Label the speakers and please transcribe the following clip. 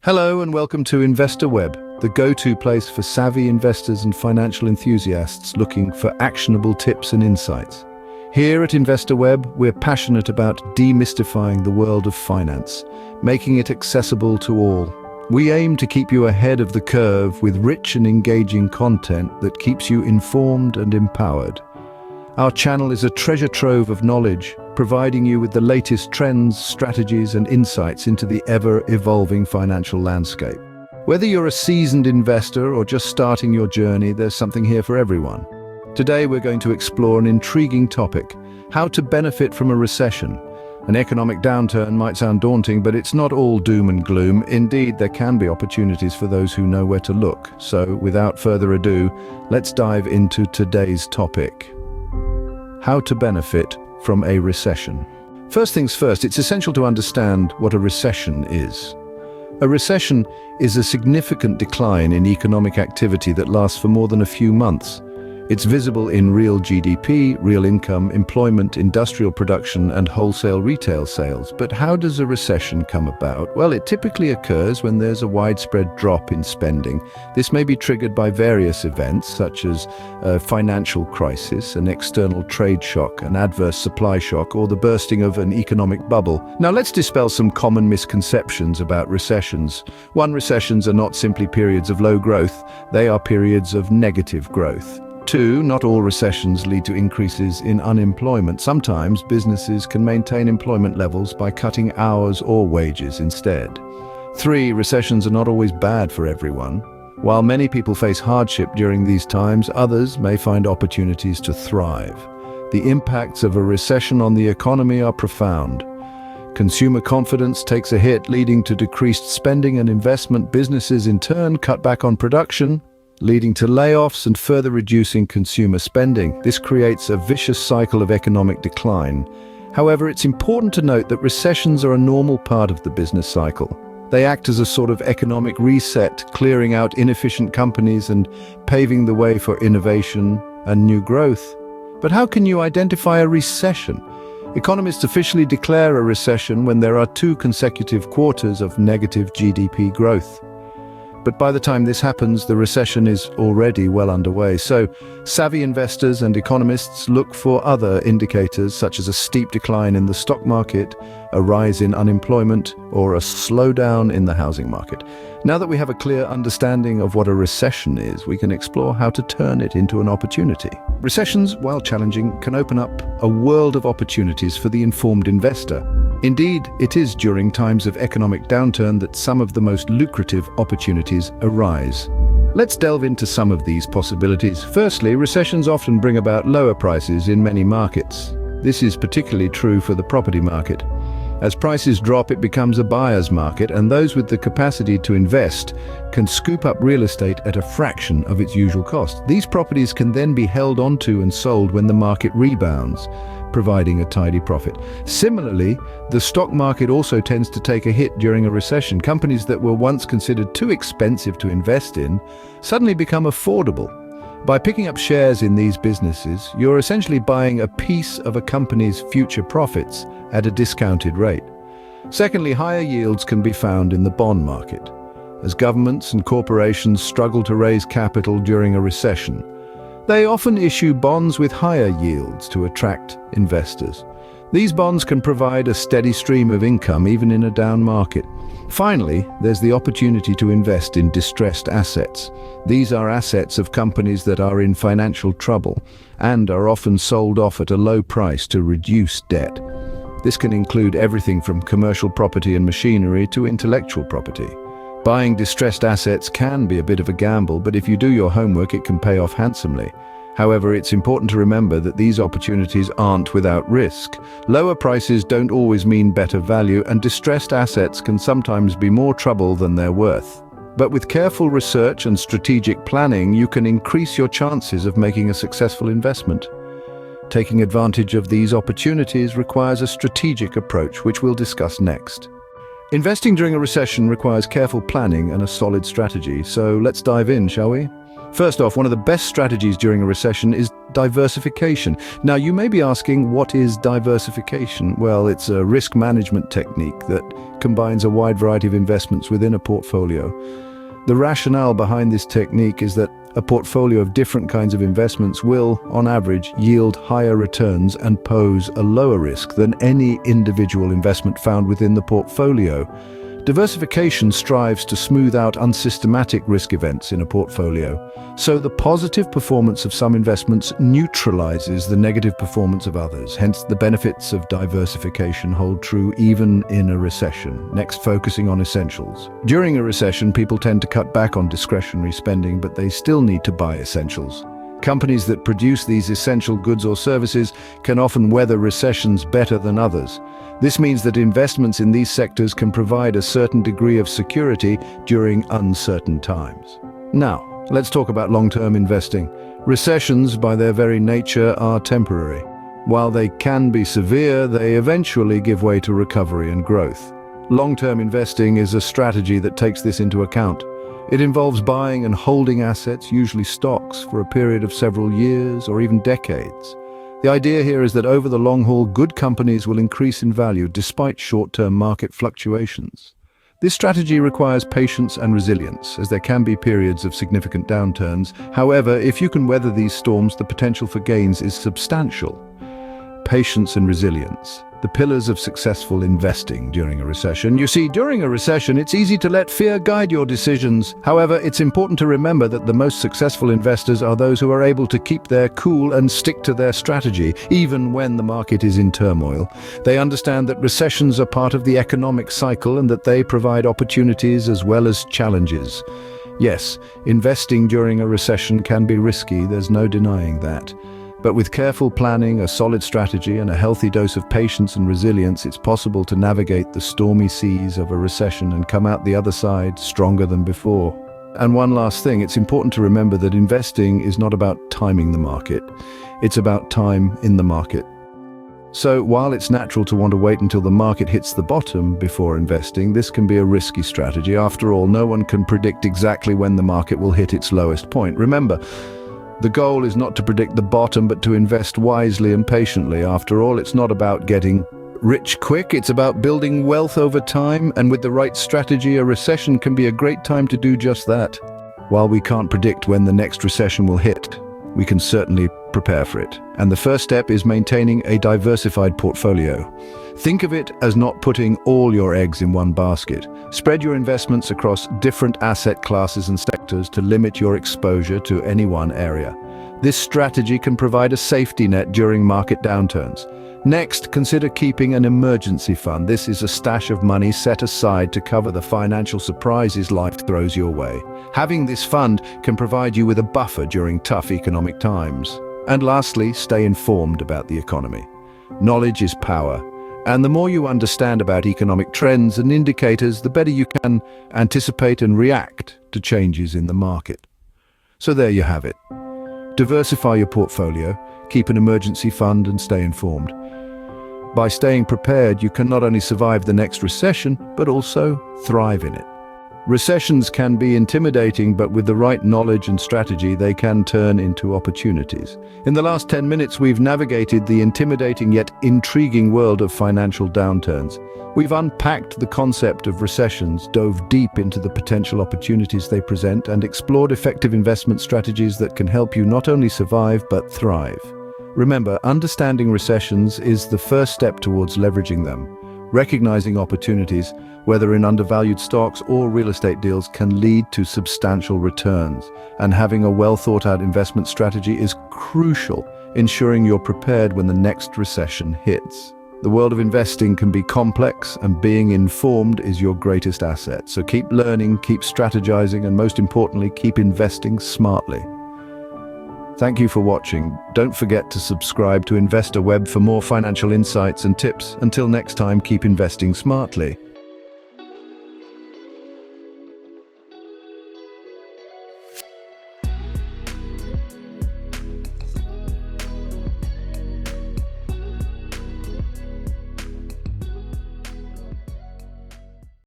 Speaker 1: Hello and welcome to InvestorWeb, the go-to place for savvy investors and financial enthusiasts looking for actionable tips and insights. Here at InvestorWeb, we're passionate about demystifying the world of finance, making it accessible to all. We aim to keep you ahead of the curve with rich and engaging content that keeps you informed and empowered. Our channel is a treasure trove of knowledge, providing you with the latest trends, strategies, and insights into the ever-evolving financial landscape. Whether you're a seasoned investor or just starting your journey, there's something here for everyone. Today, we're going to explore an intriguing topic: how to benefit from a recession. An economic downturn might sound daunting, but it's not all doom and gloom. Indeed, there can be opportunities for those who know where to look. So, without further ado, let's dive into today's topic: how to benefit from a recession. First things first, it's essential to understand what a recession is. A recession is a significant decline in economic activity that lasts for more than a few months. It's visible in real GDP, real income, employment, industrial production, and wholesale retail sales. But how does a recession come about? Well, it typically occurs when there's a widespread drop in spending. This may be triggered by various events, such as a financial crisis, an external trade shock, an adverse supply shock, or the bursting of an economic bubble. Now, let's dispel some common misconceptions about recessions. One, recessions are not simply periods of low growth, they are periods of negative growth. Two, not all recessions lead to increases in unemployment. Sometimes businesses can maintain employment levels by cutting hours or wages instead. Three, recessions are not always bad for everyone. While many people face hardship during these times, others may find opportunities to thrive. The impacts of a recession on the economy are profound. Consumer confidence takes a hit, leading to decreased spending and investment. Businesses in turn cut back on production, leading to layoffs and further reducing consumer spending. This creates a vicious cycle of economic decline. However, it's important to note that recessions are a normal part of the business cycle. They act as a sort of economic reset, clearing out inefficient companies and paving the way for innovation and new growth. But how can you identify a recession? Economists officially declare a recession when there are 2 consecutive quarters of negative GDP growth. But by the time this happens, the recession is already well underway. So, savvy investors and economists look for other indicators such as a steep decline in the stock market, a rise in unemployment, or a slowdown in the housing market. Now that we have a clear understanding of what a recession is, we can explore how to turn it into an opportunity. Recessions, while challenging, can open up a world of opportunities for the informed investor. Indeed, it is during times of economic downturn that some of the most lucrative opportunities arise. Let's delve into some of these possibilities. Firstly, recessions often bring about lower prices in many markets. This is particularly true for the property market. As prices drop, it becomes a buyer's market, and those with the capacity to invest can scoop up real estate at a fraction of its usual cost. These properties can then be held onto and sold when the market rebounds, providing a tidy profit. Similarly, the stock market also tends to take a hit during a recession. Companies that were once considered too expensive to invest in suddenly become affordable. By picking up shares in these businesses, you're essentially buying a piece of a company's future profits at a discounted rate. Secondly, higher yields can be found in the bond market. As governments and corporations struggle to raise capital during a recession, they often issue bonds with higher yields to attract investors. These bonds can provide a steady stream of income even in a down market. Finally, there's the opportunity to invest in distressed assets. These are assets of companies that are in financial trouble and are often sold off at a low price to reduce debt. This can include everything from commercial property and machinery to intellectual property. Buying distressed assets can be a bit of a gamble, but if you do your homework, it can pay off handsomely. However, it's important to remember that these opportunities aren't without risk. Lower prices don't always mean better value, and distressed assets can sometimes be more trouble than they're worth. But with careful research and strategic planning, you can increase your chances of making a successful investment. Taking advantage of these opportunities requires a strategic approach, which we'll discuss next. Investing during a recession requires careful planning and a solid strategy, so let's dive in, shall we? First off, one of the best strategies during a recession is diversification. Now, you may be asking, what is diversification? Well, it's a risk management technique that combines a wide variety of investments within a portfolio. The rationale behind this technique is that a portfolio of different kinds of investments will, on average, yield higher returns and pose a lower risk than any individual investment found within the portfolio. Diversification strives to smooth out unsystematic risk events in a portfolio, so the positive performance of some investments neutralizes the negative performance of others. Hence, the benefits of diversification hold true even in a recession. Next, focusing on essentials. During a recession, people tend to cut back on discretionary spending, but they still need to buy essentials. Companies that produce these essential goods or services can often weather recessions better than others. This means that investments in these sectors can provide a certain degree of security during uncertain times. Now, let's talk about long-term investing. Recessions, by their very nature, are temporary. While they can be severe, they eventually give way to recovery and growth. Long-term investing is a strategy that takes this into account. It involves buying and holding assets, usually stocks, for a period of several years or even decades. The idea here is that over the long haul, good companies will increase in value despite short-term market fluctuations. This strategy requires patience and resilience, as there can be periods of significant downturns. However, if you can weather these storms, the potential for gains is substantial. Patience and resilience, the pillars of successful investing during a recession. You see, during a recession, it's easy to let fear guide your decisions. However, it's important to remember that the most successful investors are those who are able to keep their cool and stick to their strategy, even when the market is in turmoil. They understand that recessions are part of the economic cycle and that they provide opportunities as well as challenges. Yes, investing during a recession can be risky, there's no denying that. But with careful planning, a solid strategy, and a healthy dose of patience and resilience, it's possible to navigate the stormy seas of a recession and come out the other side stronger than before. And one last thing, it's important to remember that investing is not about timing the market. It's about time in the market. So while it's natural to want to wait until the market hits the bottom before investing, this can be a risky strategy. After all, no one can predict exactly when the market will hit its lowest point. Remember, the goal is not to predict the bottom, but to invest wisely and patiently. After all, it's not about getting rich quick, it's about building wealth over time, and with the right strategy, a recession can be a great time to do just that. While we can't predict when the next recession will hit, we can certainly prepare for it. And the first step is maintaining a diversified portfolio. Think of it as not putting all your eggs in one basket. Spread your investments across different asset classes and sectors to limit your exposure to any one area. This strategy can provide a safety net during market downturns. Next, consider keeping an emergency fund. This is a stash of money set aside to cover the financial surprises life throws your way. Having this fund can provide you with a buffer during tough economic times. And lastly, stay informed about the economy. Knowledge is power, and the more you understand about economic trends and indicators, the better you can anticipate and react to changes in the market. So there you have it. Diversify your portfolio, keep an emergency fund, and stay informed. By staying prepared, you can not only survive the next recession, but also thrive in it. Recessions can be intimidating, but with the right knowledge and strategy, they can turn into opportunities. In the last 10 minutes, we've navigated the intimidating yet intriguing world of financial downturns. We've unpacked the concept of recessions, dove deep into the potential opportunities they present, and explored effective investment strategies that can help you not only survive, but thrive. Remember, understanding recessions is the first step towards leveraging them. Recognizing opportunities, whether in undervalued stocks or real estate deals, can lead to substantial returns. And having a well-thought-out investment strategy is crucial, ensuring you're prepared when the next recession hits. The world of investing can be complex, and being informed is your greatest asset. So keep learning, keep strategizing, and most importantly, keep investing smartly. Thank you for watching. Don't forget to subscribe to InvestorWeb for more financial insights and tips. Until next time, keep investing smartly.